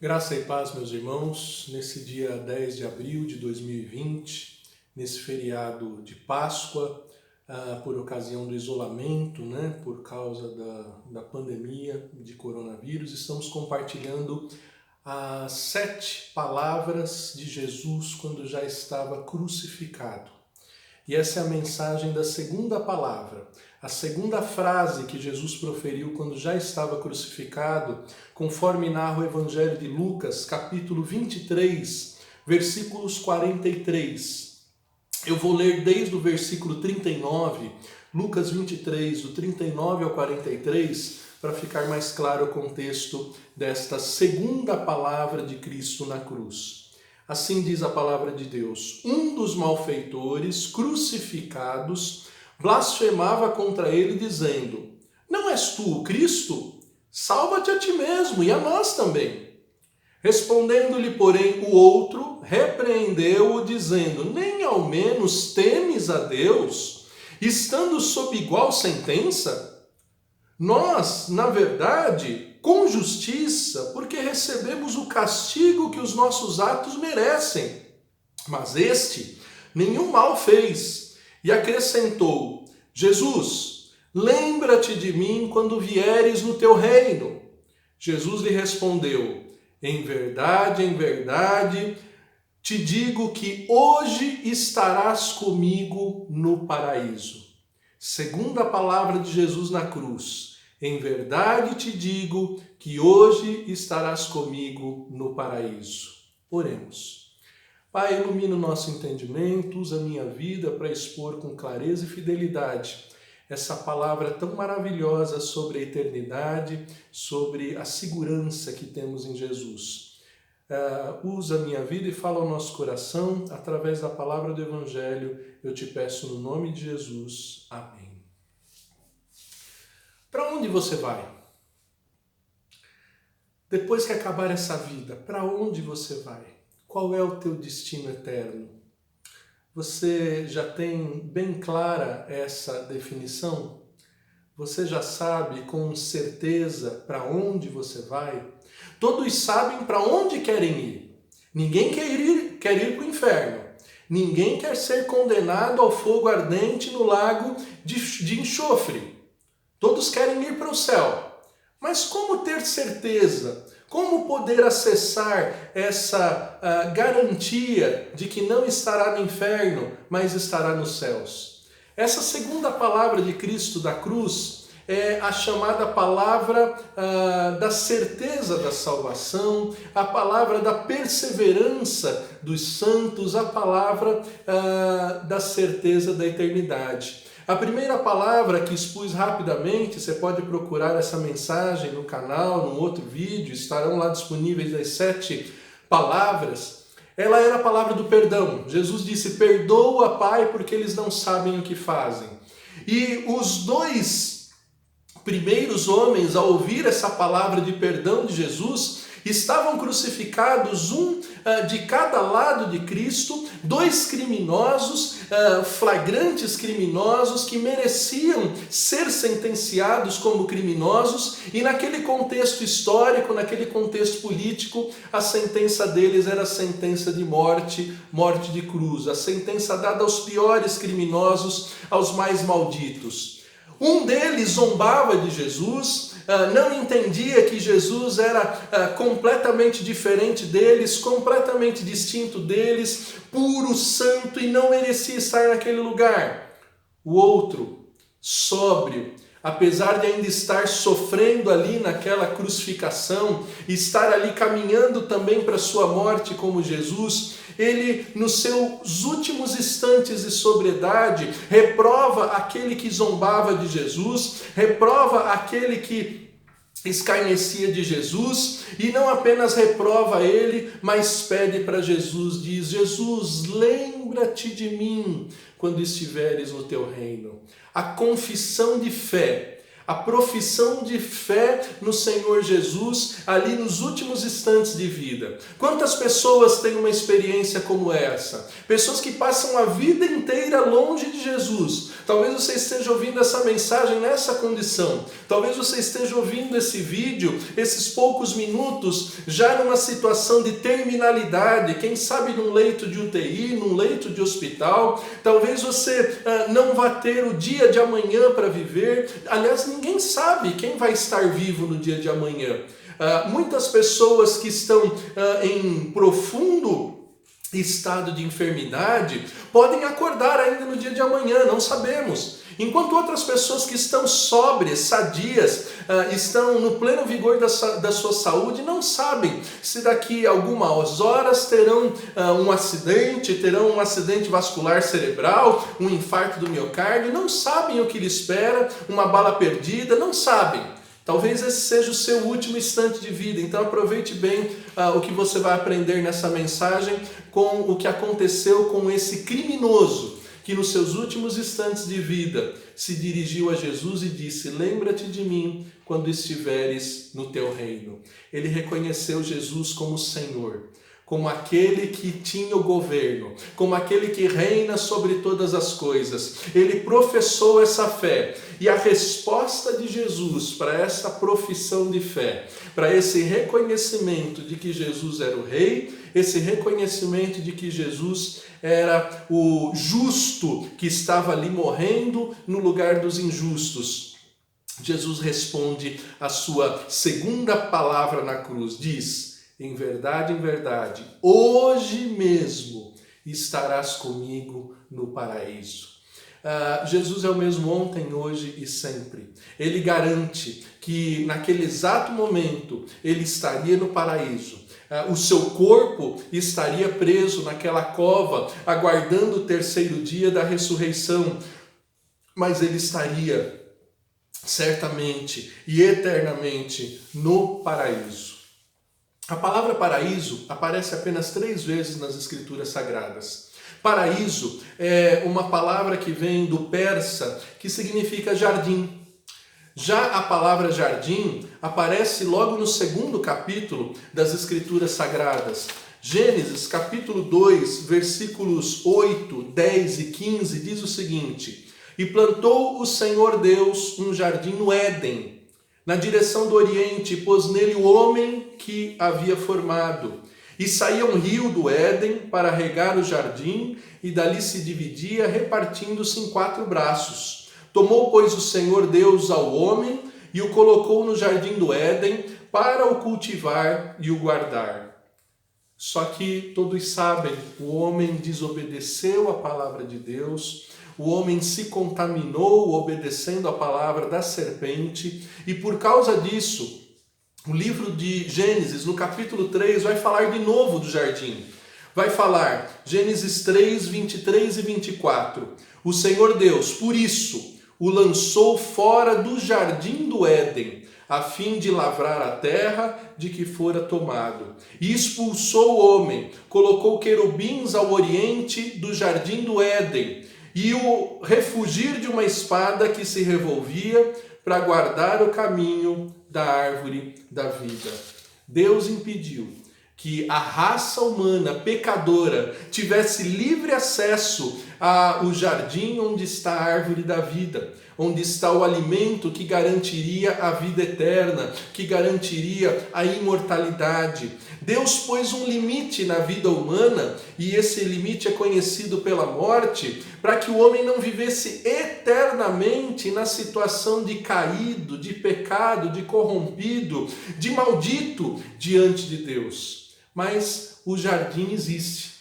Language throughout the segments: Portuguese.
Graça e paz, meus irmãos, nesse dia 10 de abril de 2020, nesse feriado de Páscoa, por ocasião do isolamento, por causa da pandemia de coronavírus, estamos compartilhando as 7 palavras de Jesus quando já estava crucificado. E essa é a mensagem da segunda palavra, a segunda frase que Jesus proferiu quando já estava crucificado, conforme narra o Evangelho de Lucas, capítulo 23, versículos 43. Eu vou ler desde o versículo 39, Lucas 23, do 39 ao 43, para ficar mais claro o contexto desta segunda palavra de Cristo na cruz. Assim diz a palavra de Deus: um dos malfeitores crucificados blasfemava contra ele, dizendo: não és tu o Cristo? Salva-te a ti mesmo e a nós também. Respondendo-lhe, porém, o outro repreendeu-o, dizendo: nem ao menos temes a Deus, estando sob igual sentença? Nós, na verdade, com justiça, porque recebemos o castigo que os nossos atos merecem. Mas este nenhum mal fez. E acrescentou: Jesus, lembra-te de mim quando vieres no teu reino. Jesus lhe respondeu: em verdade, te digo que hoje estarás comigo no paraíso. Segunda palavra de Jesus na cruz: em verdade te digo que hoje estarás comigo no paraíso. Oremos. Pai, ilumina o nosso entendimento, usa a minha vida para expor com clareza e fidelidade essa palavra tão maravilhosa sobre a eternidade, sobre a segurança que temos em Jesus. Usa a minha vida e fala ao nosso coração através da palavra do Evangelho. Eu te peço no nome de Jesus. Amém. Para onde você vai? Depois que acabar essa vida, para onde você vai? Qual é o teu destino eterno? Você já tem bem clara essa definição? Você já sabe com certeza para onde você vai? Todos sabem para onde querem ir. Ninguém quer ir para o inferno. Ninguém quer ser condenado ao fogo ardente no lago de enxofre. Todos querem ir para o céu. Mas como ter certeza? Como poder acessar essa garantia de que não estará no inferno, mas estará nos céus? Essa segunda palavra de Cristo da cruz é a chamada palavra da certeza da salvação, a palavra da perseverança dos santos, a palavra da certeza da eternidade. A primeira palavra que expus rapidamente, você pode procurar essa mensagem no canal, num outro vídeo, estarão lá disponíveis as 7 palavras. Ela era a palavra do perdão. Jesus disse: perdoa, Pai, porque eles não sabem o que fazem. E os 2 primeiros homens, ao ouvir essa palavra de perdão de Jesus, estavam crucificados, um de cada lado de Cristo, 2 criminosos, flagrantes criminosos, que mereciam ser sentenciados como criminosos, e naquele contexto histórico, naquele contexto político, a sentença deles era a sentença de morte, morte de cruz, a sentença dada aos piores criminosos, aos mais malditos. Um deles zombava de Jesus, não entendia que Jesus era completamente diferente deles, completamente distinto deles, puro, santo, e não merecia estar naquele lugar. O outro, sóbrio, apesar de ainda estar sofrendo ali naquela crucificação, estar ali caminhando também para a sua morte como Jesus, ele, nos seus últimos instantes de sobriedade, reprova aquele que zombava de Jesus, reprova aquele que escarnecia de Jesus, e não apenas reprova ele, mas pede para Jesus, diz: Jesus, lembra-te de mim quando estiveres no teu reino. A confissão de fé, a profissão de fé no Senhor Jesus ali nos últimos instantes de vida. Quantas pessoas têm uma experiência como essa? Pessoas que passam a vida inteira longe de Jesus. Talvez você esteja ouvindo essa mensagem nessa condição. Talvez você esteja ouvindo esse vídeo, esses poucos minutos, já numa situação de terminalidade, quem sabe num leito de UTI, num leito de hospital. Talvez você não vá ter o dia de amanhã para viver. Aliás, ninguém sabe quem vai estar vivo no dia de amanhã. Muitas pessoas que estão em profundo estado de enfermidade podem acordar ainda no dia de amanhã, não sabemos. Enquanto outras pessoas que estão sóbrias, sadias, estão no pleno vigor da sua saúde, não sabem se daqui a algumas horas terão um acidente vascular cerebral, um infarto do miocárdio, não sabem o que lhe espera, uma bala perdida, não sabem. Talvez esse seja o seu último instante de vida, então aproveite bem o que você vai aprender nessa mensagem com o que aconteceu com esse criminoso que nos seus últimos instantes de vida se dirigiu a Jesus e disse: lembra-te de mim quando estiveres no teu reino. Ele reconheceu Jesus como Senhor, como aquele que tinha o governo, como aquele que reina sobre todas as coisas. Ele professou essa fé. E a resposta de Jesus para essa profissão de fé, para esse reconhecimento de que Jesus era o Rei, esse reconhecimento de que Jesus era o justo que estava ali morrendo no lugar dos injustos, Jesus responde a sua segunda palavra na cruz, diz: em verdade, hoje mesmo estarás comigo no paraíso. Jesus é o mesmo ontem, hoje e sempre. Ele garante que naquele exato momento ele estaria no paraíso. O seu corpo estaria preso naquela cova, aguardando o terceiro dia da ressurreição. Mas ele estaria certamente e eternamente no paraíso. A palavra paraíso aparece apenas 3 vezes nas Escrituras Sagradas. Paraíso é uma palavra que vem do persa, que significa jardim. Já a palavra jardim aparece logo no 2º capítulo das Escrituras Sagradas. Gênesis capítulo 2, versículos 8, 10 e 15 diz o seguinte: e plantou o Senhor Deus um jardim no Éden, na direção do Oriente, e pôs nele o homem que havia formado. E saía um rio do Éden para regar o jardim, e dali se dividia, repartindo-se em 4 braços. Tomou, pois, o Senhor Deus ao homem e o colocou no jardim do Éden para o cultivar e o guardar. Só que todos sabem, o homem desobedeceu a palavra de Deus, o homem se contaminou obedecendo a palavra da serpente, e por causa disso, o livro de Gênesis, no capítulo 3, vai falar de novo do jardim. Vai falar, Gênesis 3, 23 e 24. O Senhor Deus, por isso, o lançou fora do jardim do Éden, a fim de lavrar a terra de que fora tomado. E expulsou o homem, colocou querubins ao oriente do jardim do Éden, e o refugir de uma espada que se revolvia para guardar o caminho da árvore da vida. Deus impediu que a raça humana pecadora tivesse livre acesso ao jardim onde está a árvore da vida, onde está o alimento que garantiria a vida eterna, que garantiria a imortalidade. Deus pôs um limite na vida humana, e esse limite é conhecido pela morte, para que o homem não vivesse eternamente na situação de caído, de pecado, de corrompido, de maldito diante de Deus. Mas o jardim existe.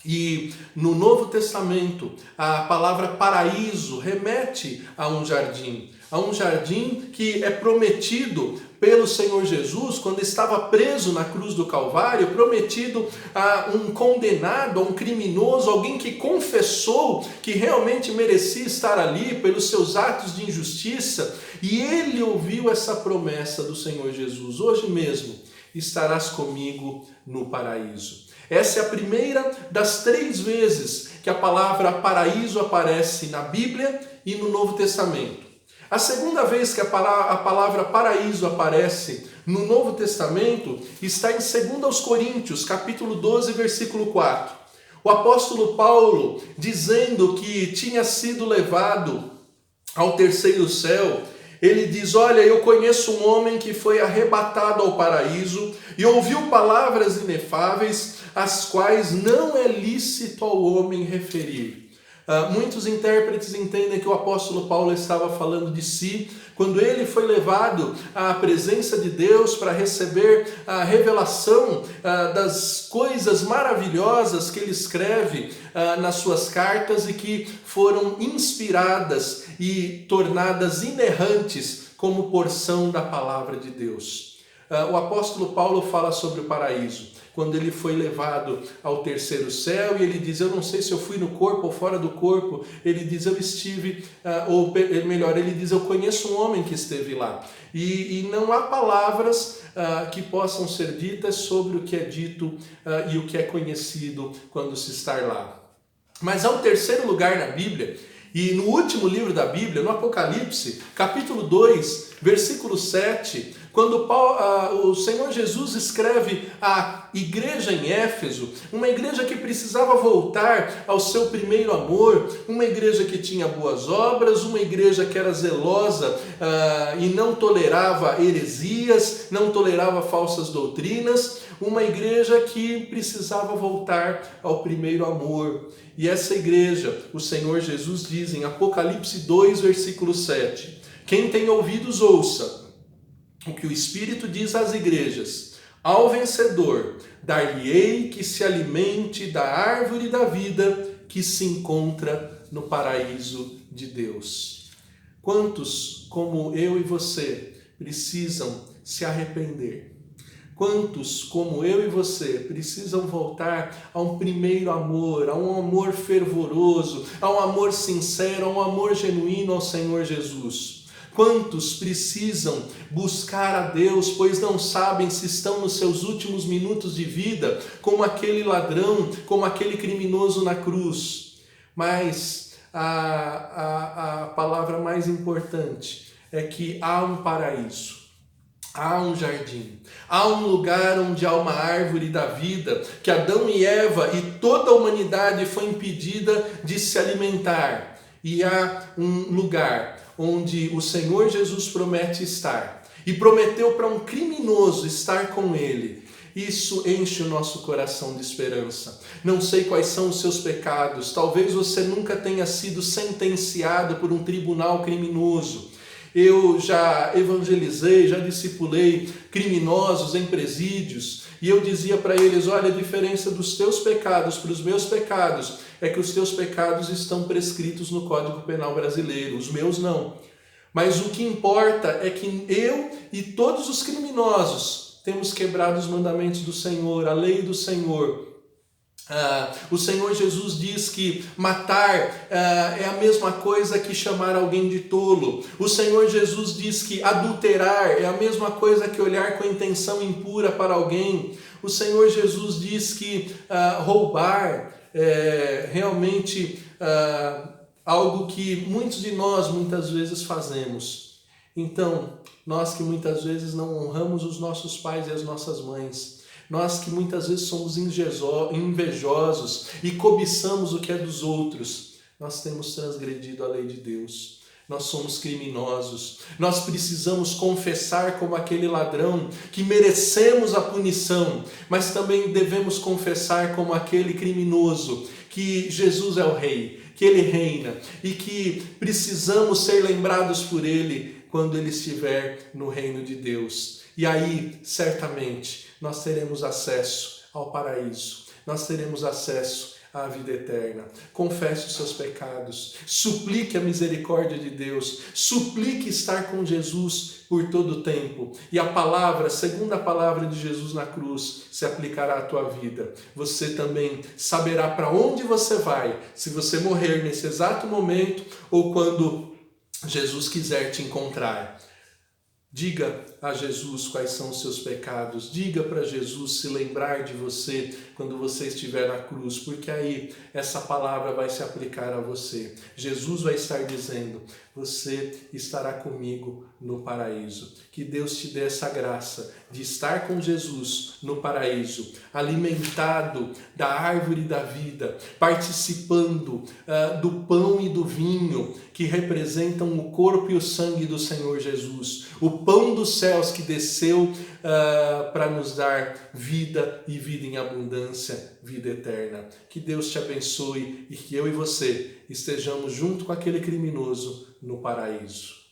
E no Novo Testamento, a palavra paraíso remete a um jardim que é prometido pelo Senhor Jesus quando estava preso na cruz do Calvário, prometido a um condenado, a um criminoso, alguém que confessou que realmente merecia estar ali pelos seus atos de injustiça, e ele ouviu essa promessa do Senhor Jesus: hoje mesmo estarás comigo no paraíso. Essa é a primeira das 3 vezes que a palavra paraíso aparece na Bíblia e no Novo Testamento. A segunda vez que a palavra paraíso aparece no Novo Testamento está em 2 Coríntios, capítulo 12, versículo 4. O apóstolo Paulo, dizendo que tinha sido levado ao terceiro céu, ele diz: olha, eu conheço um homem que foi arrebatado ao paraíso e ouviu palavras inefáveis, as quais não é lícito ao homem referir. Muitos intérpretes entendem que o apóstolo Paulo estava falando de si, quando ele foi levado à presença de Deus para receber a revelação das coisas maravilhosas que ele escreve nas suas cartas e que foram inspiradas e tornadas inerrantes como porção da palavra de Deus. O apóstolo Paulo fala sobre o paraíso, quando ele foi levado ao terceiro céu, e ele diz: eu não sei se eu fui no corpo ou fora do corpo. Ele diz: eu estive, ou melhor, ele diz: eu conheço um homem que esteve lá. E não há palavras que possam ser ditas sobre o que é dito e o que é conhecido quando se está lá. Mas há um terceiro lugar na Bíblia, e no último livro da Bíblia, no Apocalipse, capítulo 2, versículo 7, quando o Senhor Jesus escreve à igreja em Éfeso, uma igreja que precisava voltar ao seu primeiro amor, uma igreja que tinha boas obras, uma igreja que era zelosa e não tolerava heresias, não tolerava falsas doutrinas, uma igreja que precisava voltar ao primeiro amor. E essa igreja, o Senhor Jesus diz em Apocalipse 2, versículo 7, quem tem ouvidos ouça o que o Espírito diz às igrejas: ao vencedor dar-lhe-ei que se alimente da árvore da vida que se encontra no paraíso de Deus. Quantos, como eu e você, precisam se arrepender? Quantos, como eu e você, precisam voltar a um primeiro amor, a um amor fervoroso, a um amor sincero, a um amor genuíno ao Senhor Jesus? Quantos precisam buscar a Deus, pois não sabem se estão nos seus últimos minutos de vida, como aquele ladrão, como aquele criminoso na cruz? Mas a palavra mais importante é que há um paraíso, há um jardim, há um lugar onde há uma árvore da vida, que Adão e Eva e toda a humanidade foi impedida de se alimentar. E há um lugar onde o Senhor Jesus promete estar, e prometeu para um criminoso estar com ele. Isso enche o nosso coração de esperança. Não sei quais são os seus pecados, talvez você nunca tenha sido sentenciado por um tribunal criminoso. Eu já evangelizei, já discipulei criminosos em presídios, e eu dizia para eles: olha, a diferença dos teus pecados para os meus pecados é que os teus pecados estão prescritos no Código Penal brasileiro, os meus não. Mas o que importa é que eu e todos os criminosos temos quebrado os mandamentos do Senhor, a lei do Senhor. O Senhor Jesus diz que matar é a mesma coisa que chamar alguém de tolo. O Senhor Jesus diz que adulterar é a mesma coisa que olhar com intenção impura para alguém. O Senhor Jesus diz que roubar é realmente algo que muitos de nós muitas vezes fazemos. Então, nós que muitas vezes não honramos os nossos pais e as nossas mães, nós que muitas vezes somos invejosos e cobiçamos o que é dos outros, nós temos transgredido a lei de Deus. Nós somos criminosos. Nós precisamos confessar como aquele ladrão que merecemos a punição, mas também devemos confessar como aquele criminoso que Jesus é o Rei, que Ele reina e que precisamos ser lembrados por Ele quando Ele estiver no reino de Deus. E aí, certamente, nós teremos acesso ao paraíso, nós teremos acesso à vida eterna. Confesse os seus pecados, suplique a misericórdia de Deus, suplique estar com Jesus por todo o tempo. E a palavra, segundo a palavra de Jesus na cruz, se aplicará à tua vida. Você também saberá para onde você vai, se você morrer nesse exato momento ou quando Jesus quiser te encontrar. Diga a Jesus quais são os seus pecados. Diga para Jesus se lembrar de você quando você estiver na cruz, porque aí essa palavra vai se aplicar a você. Jesus vai estar dizendo: você estará comigo no paraíso. Que Deus te dê essa graça de estar com Jesus no paraíso, alimentado da árvore da vida, participando do pão e do vinho que representam o corpo e o sangue do Senhor Jesus, o pão dos céus que desceu para nos dar vida e vida em abundância, vida eterna. Que Deus te abençoe e que eu e você estejamos junto com aquele criminoso no paraíso.